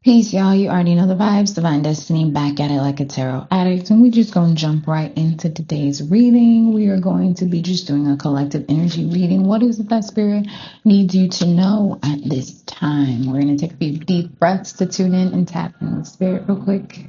Peace, y'all. You already know the vibes. Divine Destiny back at it like a tarot addict. And we just going to jump right into today's reading. We are going to be just doing a collective energy reading. What is it that Spirit needs you to know at this time? We're going to take a few deep breaths to tune in and tap in with Spirit real quick.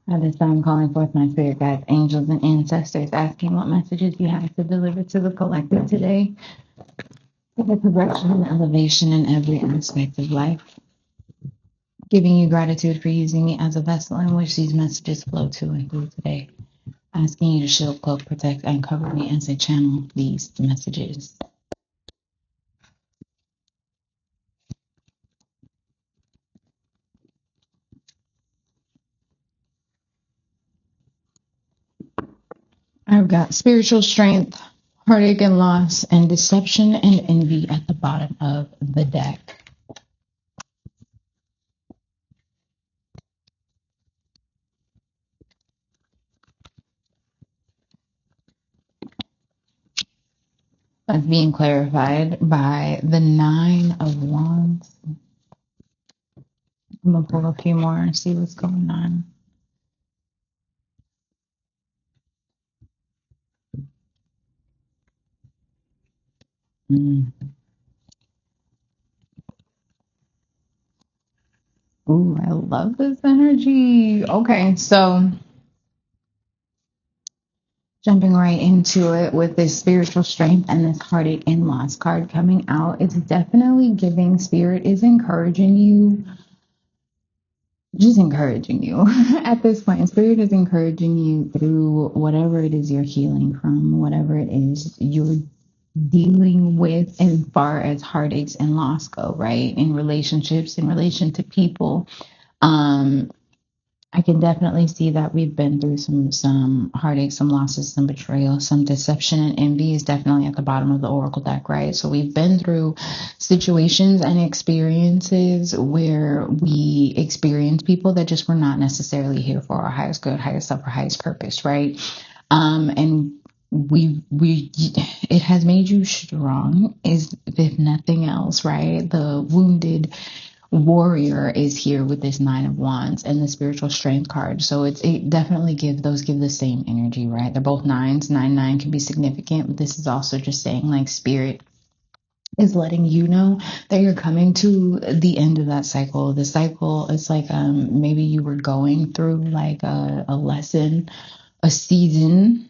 At this time, calling forth my spirit guides, angels, and ancestors, asking what messages you have to deliver to the collective today for the progression and elevation in every aspect of life. Giving you gratitude for using me as a vessel in which these messages flow to and through today. Asking you to shield, cloak, protect, and cover me as I channel these messages. I've got spiritual strength, heartache and loss, and deception and envy at the bottom of the deck. That's being clarified by the Nine of Wands. I'm going to pull a few more and see what's going on. Ooh, I love this energy. Okay, so jumping right into it with this spiritual strength and this heartache and loss card coming out, it's definitely giving. Spirit is encouraging you, just encouraging you at this point. Spirit is encouraging you through whatever it is you're healing from, whatever it is you're dealing with as far as heartaches and loss go, right? In relationships, in relation to people. I can definitely see that we've been through some heartache, some losses, some betrayal, some deception, and envy is definitely at the bottom of the oracle deck, right? So we've been through situations and experiences where we experience people that just were not necessarily here for our highest good, highest self, or highest purpose, right? And we it has made you strong, is if nothing else, right? The wounded warrior is here with this Nine of Wands and the spiritual strength card. So it definitely give the same energy, right? They're both nines. 9 can be significant, but this is also just saying like spirit is letting you know that you're coming to the end of that cycle. The cycle is like maybe you were going through like a lesson, a season,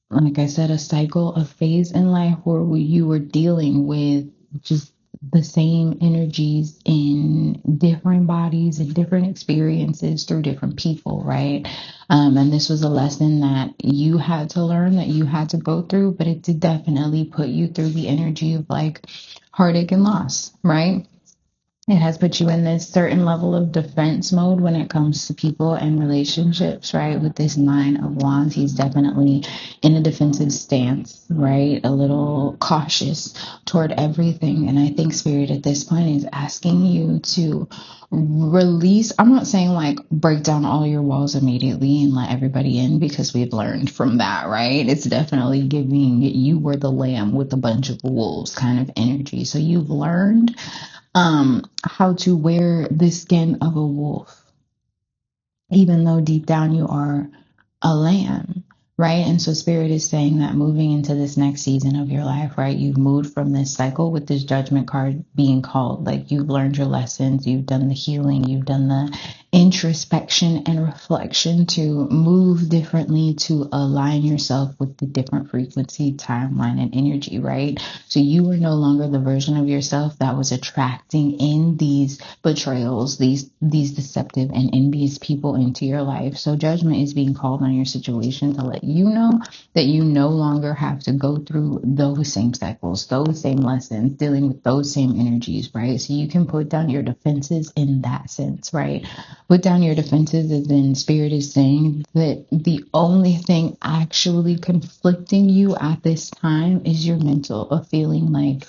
like I said, a cycle, a phase in life where you were dealing with just the same energies in different bodies and different experiences through different people, right? And this was a lesson that you had to learn, that you had to go through, but it did definitely put you through the energy of like heartache and loss, right? It has put you in this certain level of defense mode when it comes to people and relationships, right? With this Nine of Wands, he's definitely in a defensive stance, right? A little cautious toward everything. And I think Spirit at this point is asking you to release. I'm not saying like break down all your walls immediately and let everybody in, because we've learned from that, right? It's definitely giving you were the lamb with a bunch of wolves kind of energy. So you've learned how to wear the skin of a wolf, even though deep down you are a lamb, right? And so Spirit is saying that moving into this next season of your life, right, you've moved from this cycle with this Judgment card being called. Like you've learned your lessons, you've done the healing, you've done the introspection and reflection to move differently, to align yourself with the different frequency, timeline, and energy, right? So you are no longer the version of yourself that was attracting in these betrayals, these deceptive and envious people into your life. So Judgment is being called on your situation to let you know that you no longer have to go through those same cycles, those same lessons, dealing with those same energies, right? So you can put down your defenses in that sense, right? Put down your defenses, and then Spirit is saying that the only thing actually conflicting you at this time is your mental of feeling like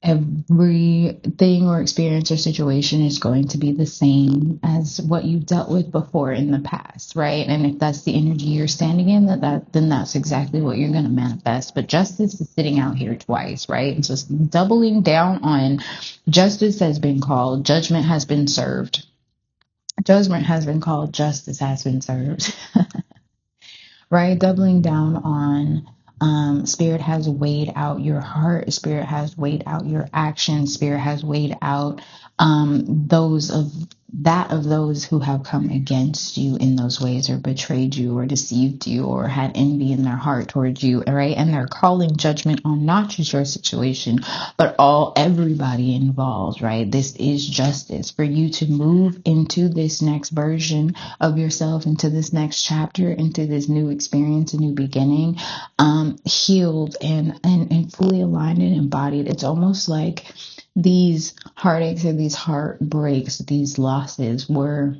everything or experience or situation is going to be the same as what you've dealt with before in the past, right? And if that's the energy you're standing in, then that's exactly what you're going to manifest. But justice is sitting out here twice, right? And just doubling down on justice has been called, judgment has been served. Judgment has been called, justice has been served. Right? Doubling down on spirit has weighed out your heart, spirit has weighed out your actions, spirit has weighed out those who have come against you in those ways, or betrayed you or deceived you or had envy in their heart towards you, right? And they're calling judgment on not just your situation, but everybody involved, right? This is justice for you to move into this next version of yourself, into this next chapter, into this new experience, a new beginning, healed and fully aligned and embodied. It's almost like these heartaches or these heartbreaks, these losses were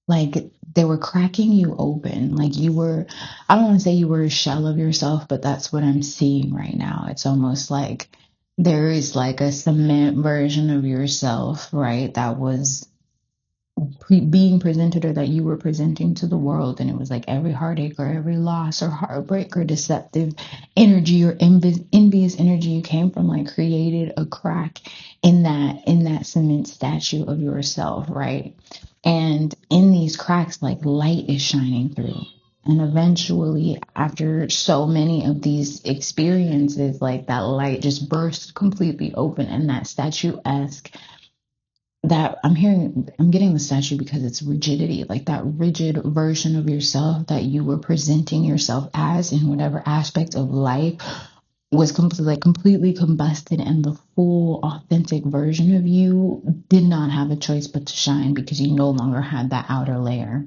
like they were cracking you open. Like you were, I don't want to say you were a shell of yourself, but that's what I'm seeing right now. It's almost like there is like a cement version of yourself, right? That was being presented, or that you were presenting to the world, and it was like every heartache or every loss or heartbreak or deceptive energy or envious energy you came from, like created a crack in that cement statue of yourself, right? And in these cracks, like light is shining through. And eventually, after so many of these experiences, like that light just burst completely open, and that statuesque, that I'm getting the statue because it's rigidity, like that rigid version of yourself that you were presenting yourself as in whatever aspect of life was completely combusted, and the full authentic version of you did not have a choice but to shine because you no longer had that outer layer.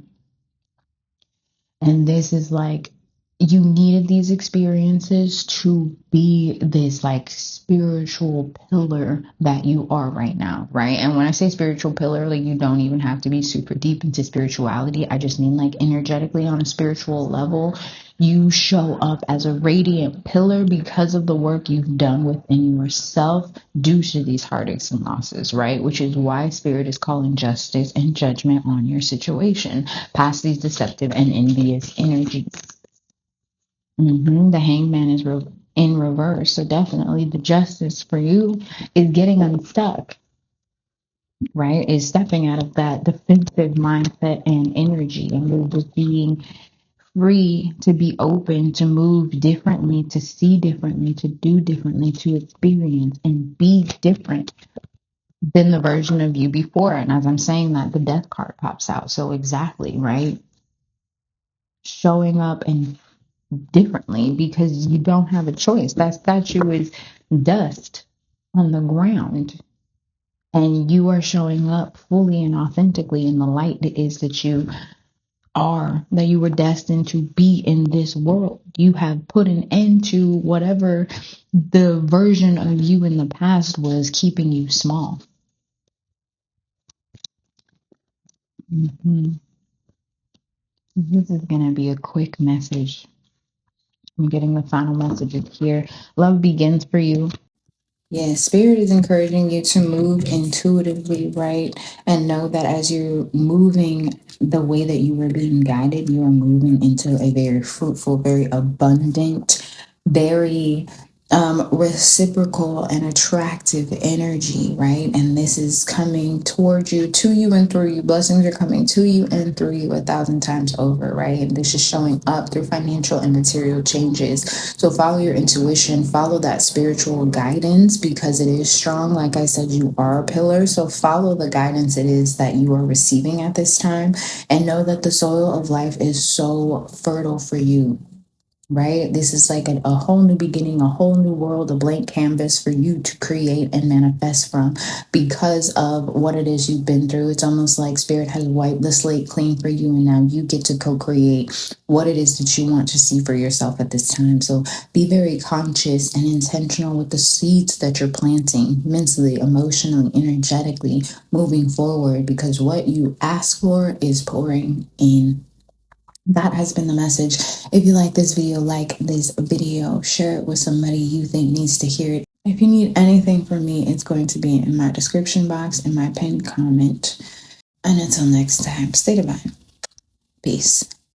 And this is like, you needed these experiences to be this like spiritual pillar that you are right now, right? And when I say spiritual pillar, like you don't even have to be super deep into spirituality. I just mean like energetically on a spiritual level, you show up as a radiant pillar because of the work you've done within yourself due to these heartaches and losses, right? Which is why spirit is calling justice and judgment on your situation past these deceptive and envious energies. The hangman is in reverse. So definitely the justice for you is getting unstuck, right? Is stepping out of that defensive mindset and energy, and you're just being free to be open, to move differently, to see differently, to do differently, to experience and be different than the version of you before. And as I'm saying that, the death card pops out. So exactly, right? Showing up and differently because you don't have a choice. That statue is dust on the ground, and you are showing up fully and authentically in the light that is that you are, that you were destined to be in this world. You have put an end to whatever the version of you in the past was keeping you small. Mhm. This is going to be a quick message. I'm getting the final messages here. Love begins for you. Yeah, spirit is encouraging you to move intuitively, right? And know that as you're moving the way that you were being guided, you are moving into a very fruitful, very abundant, very reciprocal and attractive energy, right? And this is coming towards you, to you, and through you. Blessings are coming to you and through you 1,000 times over, right? And this is showing up through financial and material changes. So follow your intuition, follow that spiritual guidance because it is strong. Like I said, you are a pillar. So follow the guidance it is that you are receiving at this time, and know that the soil of life is so fertile for you. right? This is like a whole new beginning, a whole new world, a blank canvas for you to create and manifest from because of what it is you've been through. It's almost like Spirit has wiped the slate clean for you, and now you get to co-create what it is that you want to see for yourself at this time. So be very conscious and intentional with the seeds that you're planting mentally, emotionally, energetically, moving forward, because what you ask for is pouring in. That has been the message. If you like this video, like this video, share it with somebody you think needs to hear it. If you need anything from me, it's going to be in my description box, in my pinned comment. And until next time, stay divine. Peace.